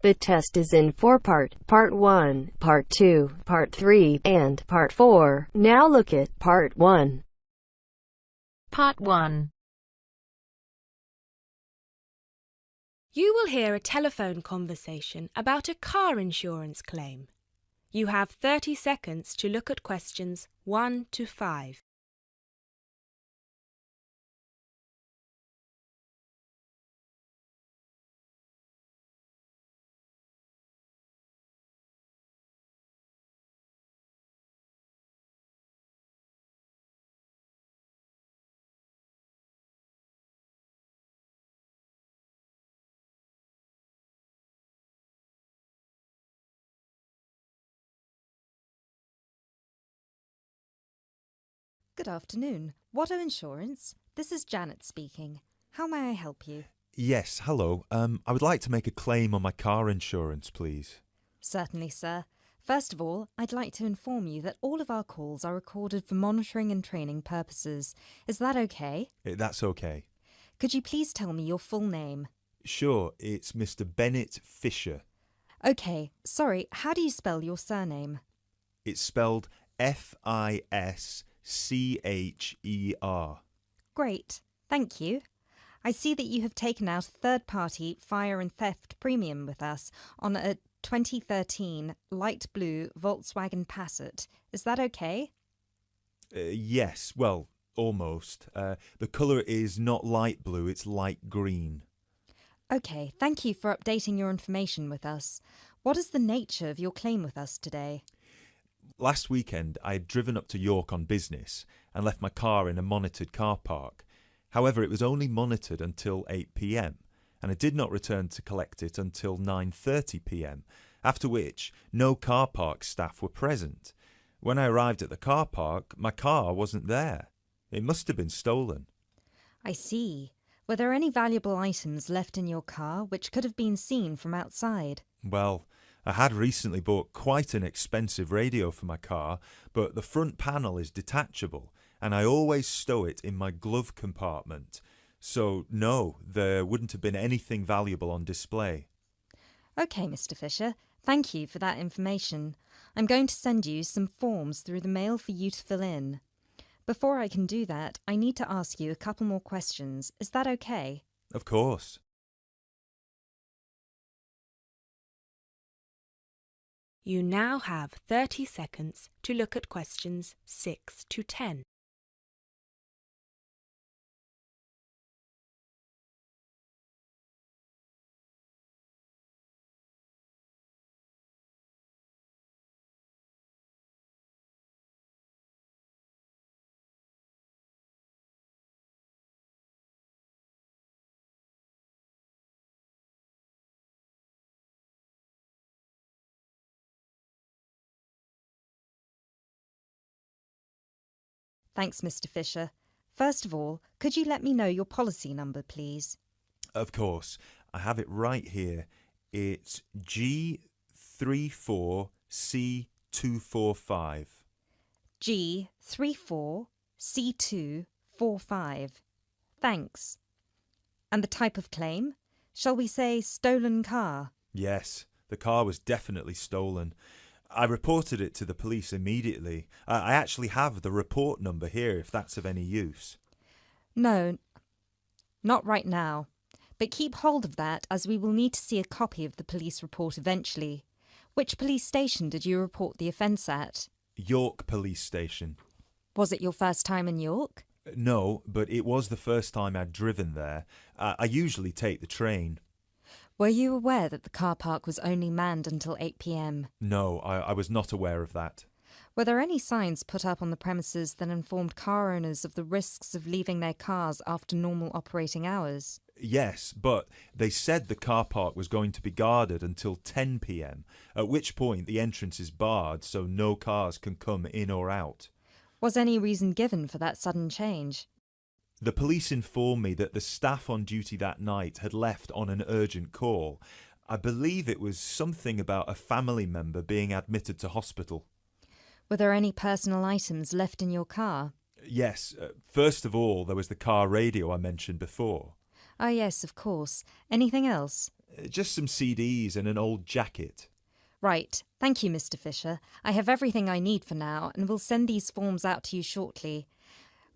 The test is in four-part, Part 1, Part 2, Part 3, and Part 4. Now look at Part 1. Part 1. You will hear a telephone conversation about a car insurance claim. You have 30 seconds to look at questions 1 to 5. Good afternoon. Watto Insurance. This is Janet speaking. How may I help you? Yes, hello. I would like to make a claim on my car insurance, please. Certainly, sir. First of all, I'd like to inform you that all of our calls are recorded for monitoring and training purposes. Is that okay? That's okay. Could you please tell me your full name? Sure, it's Mr. Bennett Fisher. Okay, sorry, how do you spell your surname? It's spelled Fischer. Great, thank you. I see that you have taken out a third-party fire and theft premium with us on a 2013 light blue Volkswagen Passat. Is that okay? Yes, well, almost. The colour is not light blue, it's light green. Okay, thank you for updating your information with us. What is the nature of your claim with us today? Last weekend, I had driven up to York on business and left my car in a monitored car park. However, it was only monitored until 8 p.m, and I did not return to collect it until 9:30 p.m, after which no car park staff were present. When I arrived at the car park, my car wasn't there. It must have been stolen. I see. Were there any valuable items left in your car which could have been seen from outside? Well, I had recently bought quite an expensive radio for my car, but the front panel is detachable, and I always stow it in my glove compartment. So, no, there wouldn't have been anything valuable on display. Okay, Mr. Fisher. Thank you for that information. I'm going to send you some forms through the mail for you to fill in. Before I can do that, I need to ask you a couple more questions. Is that okay? Of course. You now have 30 seconds to look at questions 6 to 10. Thanks, Mr. Fisher. First of all, could you let me know your policy number, please? Of course. I have it right here. It's G34C245. G34C245. Thanks. And the type of claim? Shall we say stolen car? Yes, the car was definitely stolen. I reported it to the police immediately. I actually have the report number here if that's of any use. No, not right now. But keep hold of that as we will need to see a copy of the police report eventually. Which police station did you report the offence at? York Police Station. Was it your first time in York? No, but it was the first time I'd driven there. I usually take the train. Were you aware that the car park was only manned until 8 p.m? No, I was not aware of that. Were there any signs put up on the premises that informed car owners of the risks of leaving their cars after normal operating hours? Yes, but they said the car park was going to be guarded until 10 p.m, at which point the entrance is barred so no cars can come in or out. Was any reason given for that sudden change? The police informed me that the staff on duty that night had left on an urgent call. I believe it was something about a family member being admitted to hospital. Were there any personal items left in your car? Yes, first of all, there was the car radio I mentioned before. Ah, yes, of course. Anything else? Just some CDs and an old jacket. Right. Thank you, Mr. Fisher. I have everything I need for now and will send these forms out to you shortly.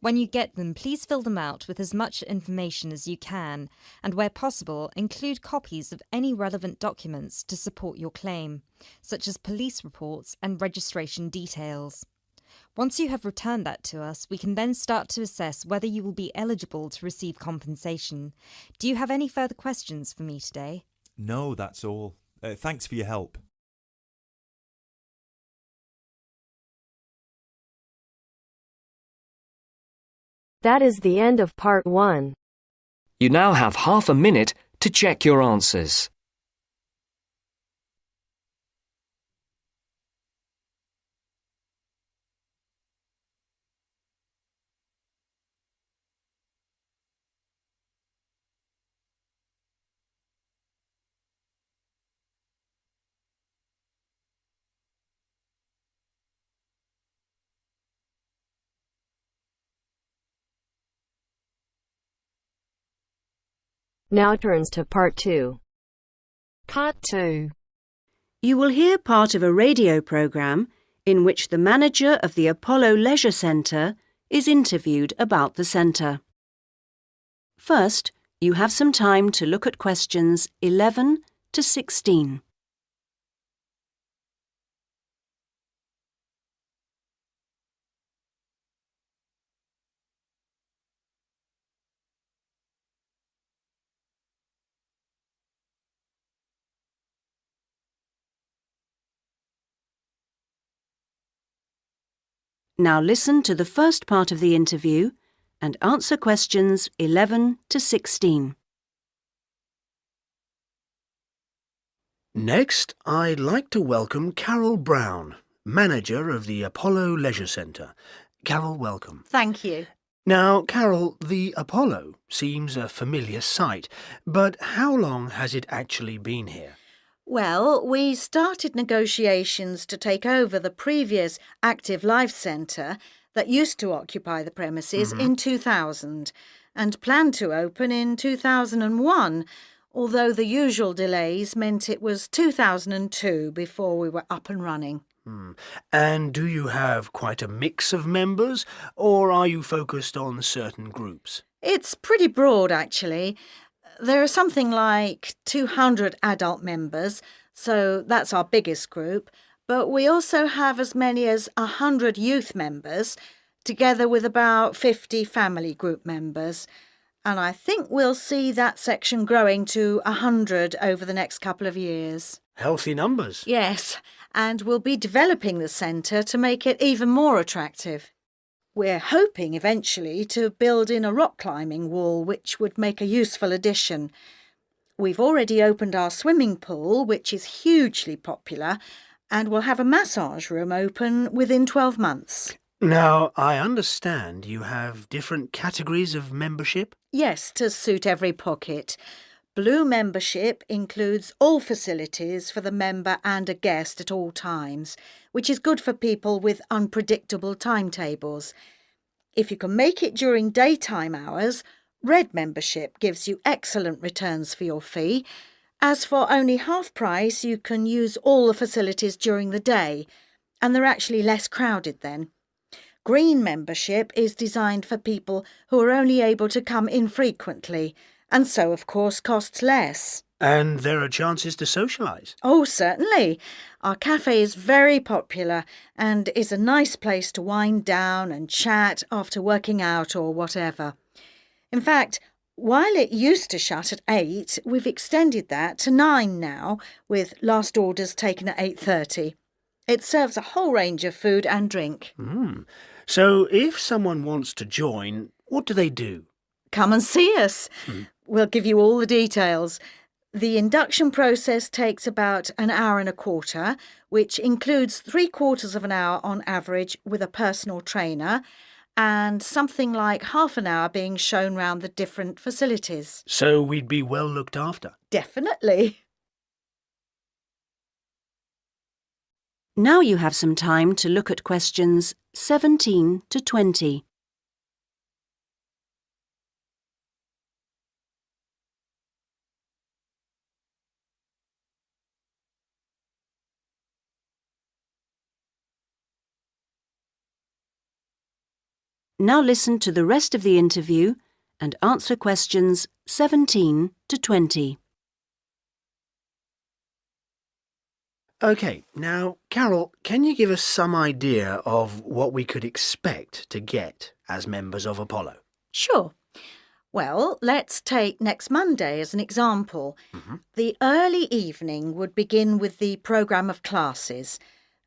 When you get them, please fill them out with as much information as you can, and where possible, include copies of any relevant documents to support your claim, such as police reports and registration details. Once you have returned that to us, we can then start to assess whether you will be eligible to receive compensation. Do you have any further questions for me today? No, that's all. Thanks for your help. That is the end of part 1. You now have half a minute to check your answers. Now turns to part 2. Part 2. You will hear part of a radio programme in which the manager of the Apollo Leisure Centre is interviewed about the centre. First, you have some time to look at questions 11 to 16. Now listen to the first part of the interview and answer questions 11 to 16. Next, I'd like to welcome Carol Brown, manager of the Apollo Leisure Centre. Carol, welcome. Thank you. Now, Carol, the Apollo seems a familiar sight, but how long has it actually been here? Well, we started negotiations to take over the previous Active Life Centre that used to occupy the premises in 2000 and planned to open in 2001, although the usual delays meant it was 2002 before we were up and running. And do you have quite a mix of members, or are you focused on certain groups? It's pretty broad, actually. There are something like 200 adult members, so that's our biggest group, but we also have as many as 100 youth members, together with about 50 family group members. And I think we'll see that section growing to 100 over the next couple of years. Healthy numbers. Yes, and we'll be developing the centre to make it even more attractive. We're hoping eventually to build in a rock climbing wall, which would make a useful addition. We've already opened our swimming pool, which is hugely popular, and we'll have a massage room open within 12 months. Now, I understand you have different categories of membership? Yes, to suit every pocket. Blue membership includes all facilities for the member and a guest at all times, which is good for people with unpredictable timetables. If you can make it during daytime hours, red membership gives you excellent returns for your fee. As for only half price, you can use all the facilities during the day, and they're actually less crowded then. Green membership is designed for people who are only able to come infrequently, and so, of course, costs less. And there are chances to socialise? Oh, certainly. Our cafe is very popular and is a nice place to wind down and chat after working out or whatever. In fact, while it used to shut at 8, we've extended that to 9 now, with last orders taken at 8:30. It serves a whole range of food and drink. So if someone wants to join, what do they do? Come and see us. We'll give you all the details. The induction process takes about an hour and a quarter, which includes 3/4 of an hour on average with a personal trainer, and something like half an hour being shown round the different facilities. So we'd be well looked after? Definitely. Now you have some time to look at questions 17 to 20. Now listen to the rest of the interview and answer questions 17 to 20. OK, now, Carol, can you give us some idea of what we could expect to get as members of Apollo? Sure. Well, let's take next Monday as an example. The early evening would begin with the programme of classes.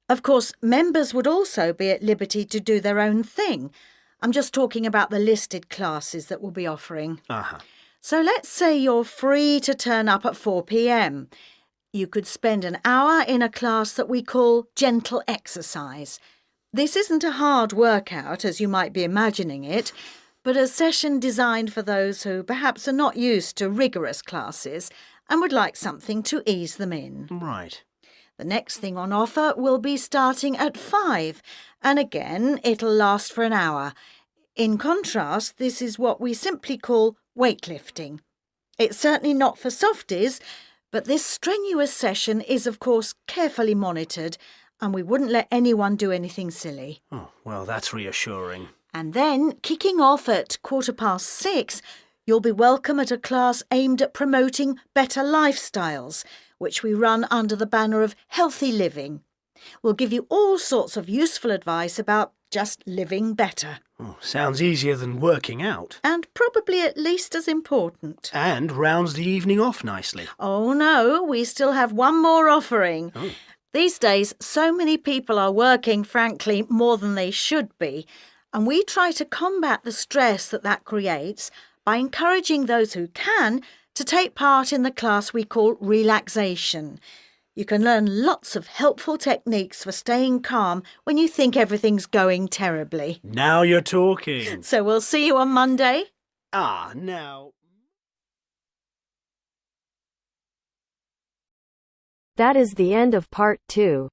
Of course, members would also be at liberty to do their own thing. I'm just talking about the listed classes that we'll be offering. So let's say you're free to turn up at 4 p.m. You could spend an hour in a class that we call gentle exercise. This isn't a hard workout, as you might be imagining it, but a session designed for those who perhaps are not used to rigorous classes and would like something to ease them in. Right. The next thing on offer will be starting at 5, and again it'll last for an hour. In contrast, this is what we simply call weightlifting. It's certainly not for softies, but this strenuous session is of course carefully monitored, and we wouldn't let anyone do anything silly. Oh, well, that's reassuring. And then, kicking off at 6:15, you'll be welcome at a class aimed at promoting better lifestyles, which we run under the banner of healthy living. We'll give you all sorts of useful advice about just living better. Oh, sounds easier than working out. And probably at least as important. And rounds the evening off nicely. Oh no, we still have one more offering. Oh. These days, so many people are working, frankly, more than they should be. And we try to combat the stress that creates by encouraging those who can to take part in the class we call relaxation. You can learn lots of helpful techniques for staying calm when you think everything's going terribly. Now you're talking. So we'll see you on Monday. Now... That is the end of part 2.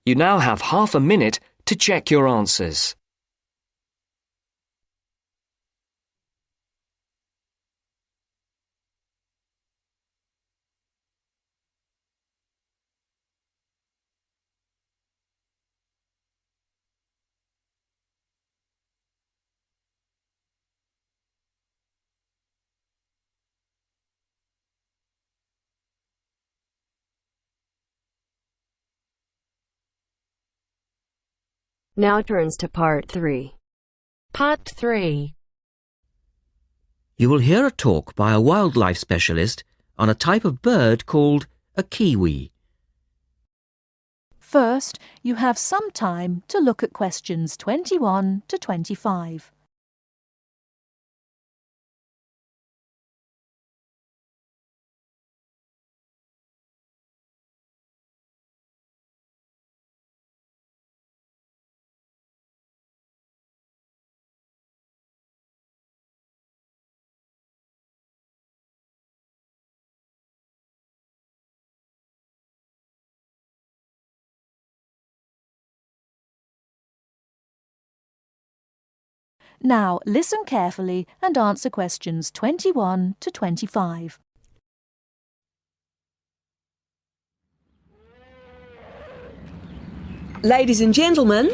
You now have half a minute to check your answers. Now turns to part 3. Part 3. You will hear a talk by a wildlife specialist on a type of bird called a kiwi. First, you have some time to look at questions 21 to 25. Now listen carefully and answer questions 21 to 25. Ladies and gentlemen,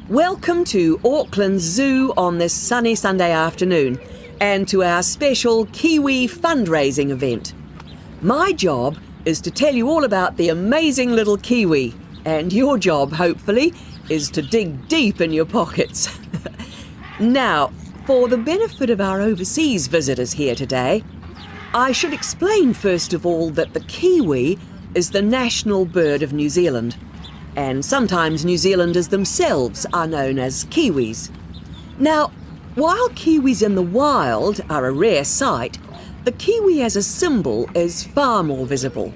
welcome to Auckland Zoo on this sunny Sunday afternoon and to our special Kiwi fundraising event. My job is to tell you all about the amazing little Kiwi, and your job, hopefully, is to dig deep in your pockets. Now, for the benefit of our overseas visitors here today, I should explain first of all that the kiwi is the national bird of New Zealand, and sometimes New Zealanders themselves are known as kiwis. Now, while kiwis in the wild are a rare sight, the kiwi as a symbol is far more visible.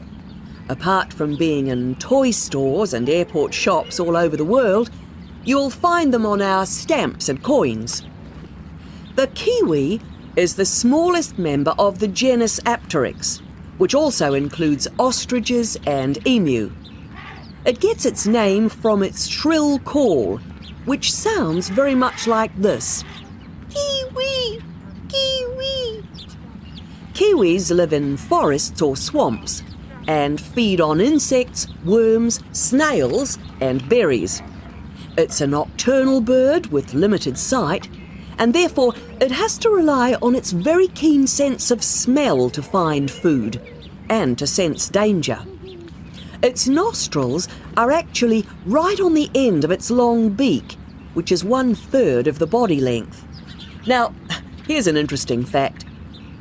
Apart from being in toy stores and airport shops all over the world, you'll find them on our stamps and coins. The kiwi is the smallest member of the genus Apteryx, which also includes ostriches and emu. It gets its name from its shrill call, which sounds very much like this. Kiwi! Kiwi! Kiwis live in forests or swamps and feed on insects, worms, snails and berries. It's a nocturnal bird with limited sight, and therefore it has to rely on its very keen sense of smell to find food and to sense danger. Its nostrils are actually right on the end of its long beak, which is 1/3 of the body length. Now, here's an interesting fact.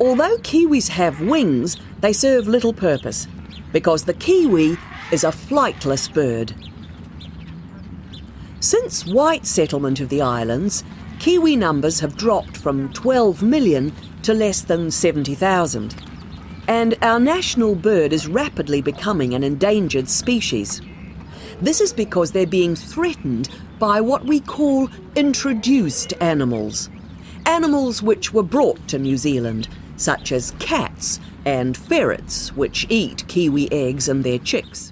Although kiwis have wings, they serve little purpose, because the kiwi is a flightless bird. Since white settlement of the islands, kiwi numbers have dropped from 12 million to less than 70,000. And our national bird is rapidly becoming an endangered species. This is because they're being threatened by what we call introduced animals. Animals which were brought to New Zealand, such as cats and ferrets, which eat kiwi eggs and their chicks.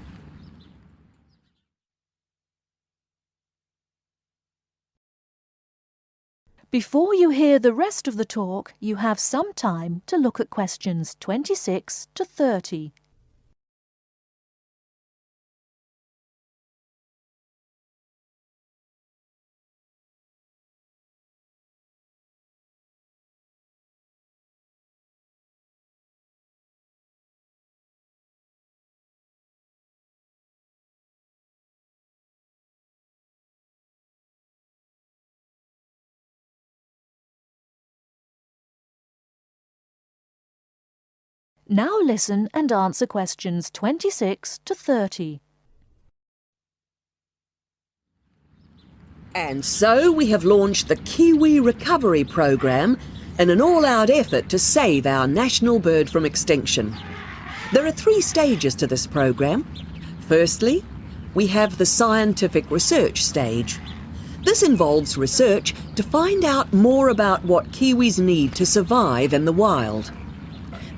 Before you hear the rest of the talk, you have some time to look at questions 26 to 30. Now listen and answer questions 26 to 30. And so we have launched the Kiwi Recovery Programme in an all-out effort to save our national bird from extinction. There are 3 stages to this programme. Firstly, we have the scientific research stage. This involves research to find out more about what kiwis need to survive in the wild.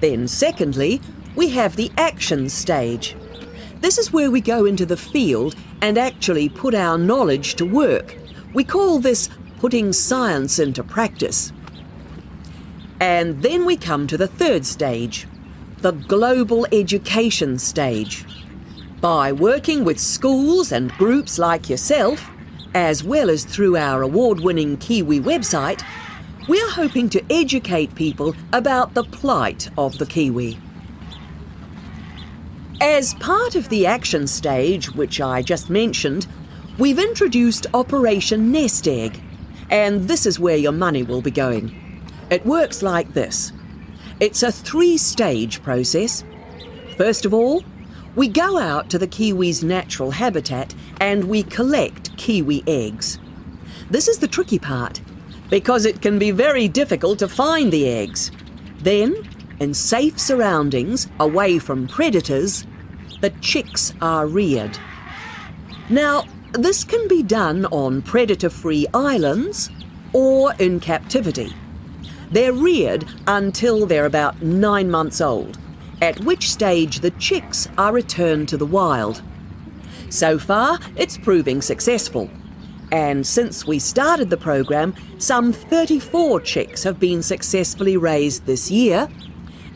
Then secondly, we have the action stage. This is where we go into the field and actually put our knowledge to work. We call this putting science into practice. And then we come to the 3rd stage, the global education stage. By working with schools and groups like yourself, as well as through our award-winning Kiwi website, we are hoping to educate people about the plight of the kiwi. As part of the action stage, which I just mentioned, we've introduced Operation Nest Egg, and this is where your money will be going. It works like this. It's a 3-stage process. First of all, we go out to the kiwi's natural habitat and we collect kiwi eggs. This is the tricky part, because it can be very difficult to find the eggs. Then, in safe surroundings, away from predators, the chicks are reared. Now, this can be done on predator-free islands or in captivity. They're reared until they're about 9 months old, at which stage the chicks are returned to the wild. So far, it's proving successful. And since we started the programme, some 34 chicks have been successfully raised this year,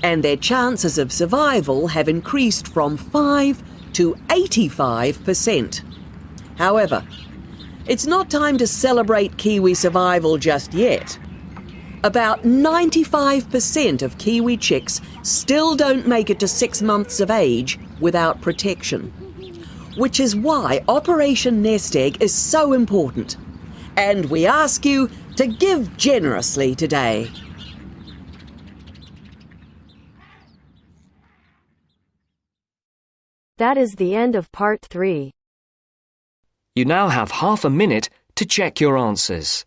and their chances of survival have increased from 5 to 85%. However, it's not time to celebrate kiwi survival just yet. About 95% of kiwi chicks still don't make it to 6 months of age without protection, which is why Operation Nest Egg is so important. And we ask you to give generously today. That is the end of part 3. You now have half a minute to check your answers.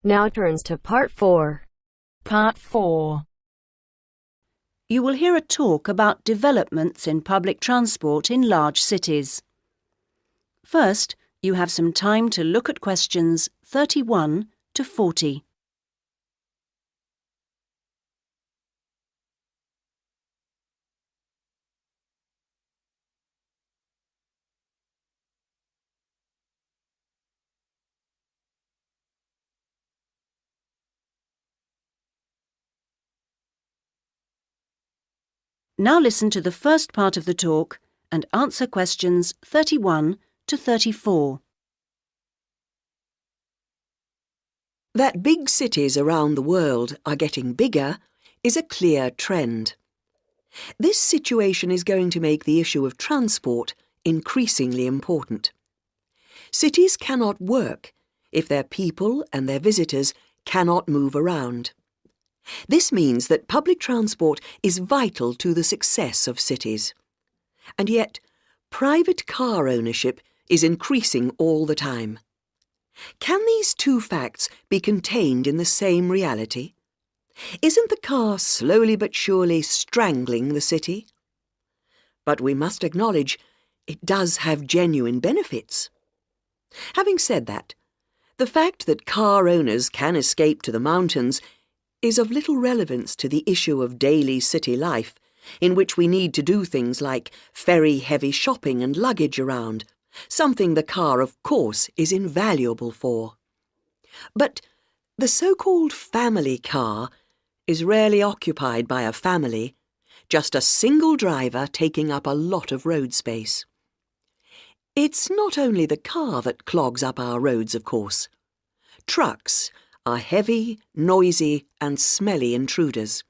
Now turns to part 4. Part 4. You will hear a talk about developments in public transport in large cities. First, you have some time to look at questions 31 to 40. Now listen to the first part of the talk and answer questions 31 to 34. That big cities around the world are getting bigger is a clear trend. This situation is going to make the issue of transport increasingly important. Cities cannot work if their people and their visitors cannot move around. This means that public transport is vital to the success of cities. And yet, private car ownership is increasing all the time. Can these two facts be contained in the same reality? Isn't the car slowly but surely strangling the city? But we must acknowledge it does have genuine benefits. Having said that, the fact that car owners can escape to the mountains is of little relevance to the issue of daily city life, in which we need to do things like ferry heavy shopping and luggage around, something the car, of course, is invaluable for. But the so-called family car is rarely occupied by a family, just a single driver taking up a lot of road space. It's not only the car that clogs up our roads, of course. Trucks are heavy, noisy and smelly intruders.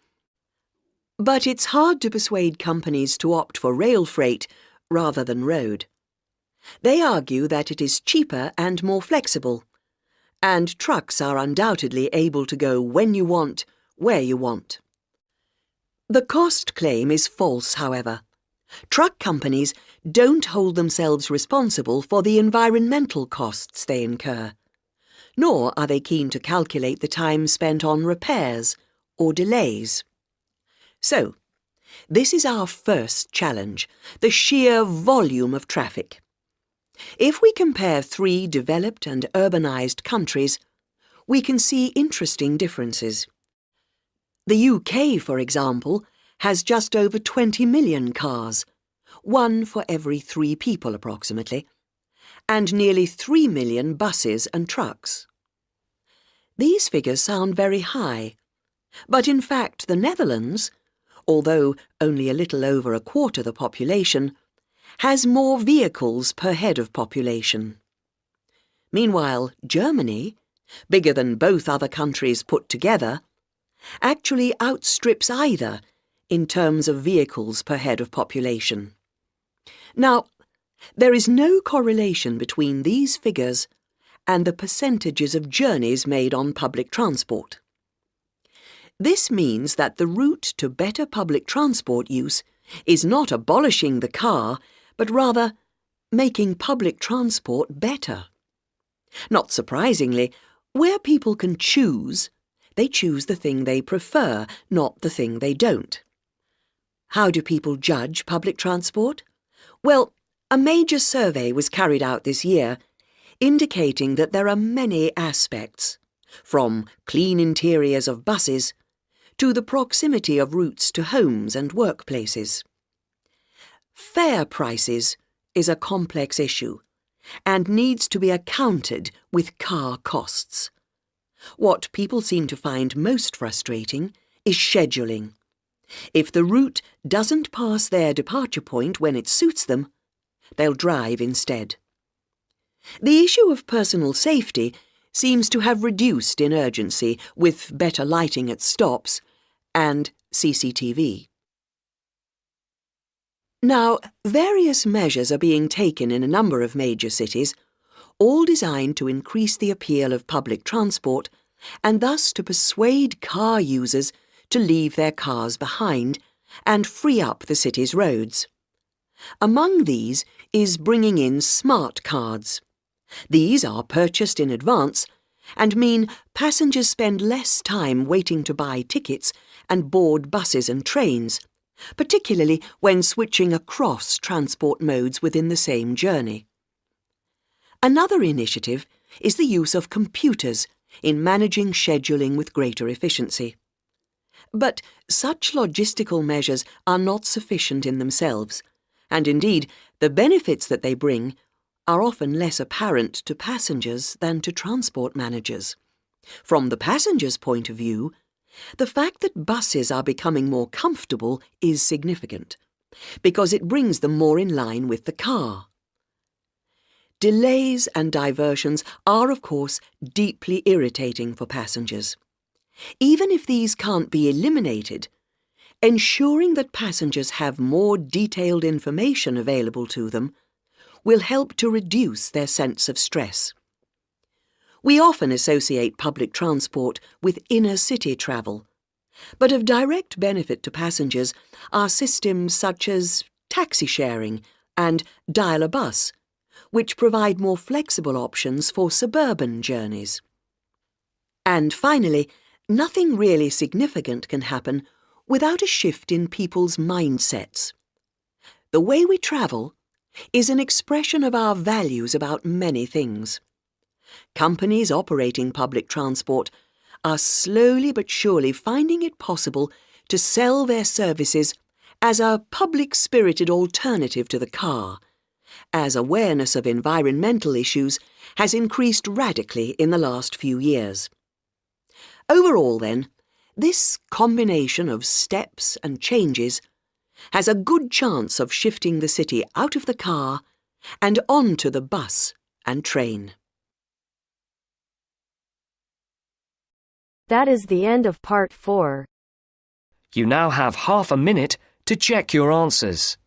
But it's hard to persuade companies to opt for rail freight rather than road. They argue that it is cheaper and more flexible, and trucks are undoubtedly able to go when you want, where you want. The cost claim is false, however. Truck companies don't hold themselves responsible for the environmental costs they incur, nor are they keen to calculate the time spent on repairs or delays. So, this is our first challenge, the sheer volume of traffic. If we compare 3 developed and urbanised countries, we can see interesting differences. The UK, for example, has just over 20 million cars, 1 for every 3 people approximately, and nearly 3 million buses and trucks. These figures sound very high, but in fact the Netherlands, although only a little over a quarter the population, has more vehicles per head of population. Meanwhile, Germany, bigger than both other countries put together, actually outstrips either in terms of vehicles per head of population. Now, there is no correlation between these figures and the percentages of journeys made on public transport. This means that the route to better public transport use is not abolishing the car, but rather making public transport better. Not surprisingly, where people can choose, they choose the thing they prefer, not the thing they don't. How do people judge public transport? Well, a major survey was carried out this year, indicating that there are many aspects, from clean interiors of buses to the proximity of routes to homes and workplaces. Fare prices is a complex issue and needs to be accounted with car costs. What people seem to find most frustrating is scheduling. If the route doesn't pass their departure point when it suits them, they'll drive instead. The issue of personal safety seems to have reduced in urgency with better lighting at stops and CCTV. Now, various measures are being taken in a number of major cities, all designed to increase the appeal of public transport and thus to persuade car users to leave their cars behind and free up the city's roads. Among these is bringing in smart cards. These are purchased in advance and mean passengers spend less time waiting to buy tickets and board buses and trains, particularly when switching across transport modes within the same journey. Another initiative is the use of computers in managing scheduling with greater efficiency. But such logistical measures are not sufficient in themselves, and indeed the benefits that they bring are often less apparent to passengers than to transport managers. From the passenger's point of view, the fact that buses are becoming more comfortable is significant, because it brings them more in line with the car. Delays and diversions are, of course, deeply irritating for passengers. Even if these can't be eliminated, ensuring that passengers have more detailed information available to them will help to reduce their sense of stress. We often associate public transport with inner-city travel, but of direct benefit to passengers are systems such as taxi sharing and Dial a Bus, which provide more flexible options for suburban journeys. And finally, nothing really significant can happen without a shift in people's mindsets. The way we travel is an expression of our values about many things. Companies operating public transport are slowly but surely finding it possible to sell their services as a public-spirited alternative to the car, as awareness of environmental issues has increased radically in the last few years. Overall, then, this combination of steps and changes has a good chance of shifting the city out of the car and onto the bus and train. That is the end of part 4. You now have half a minute to check your answers.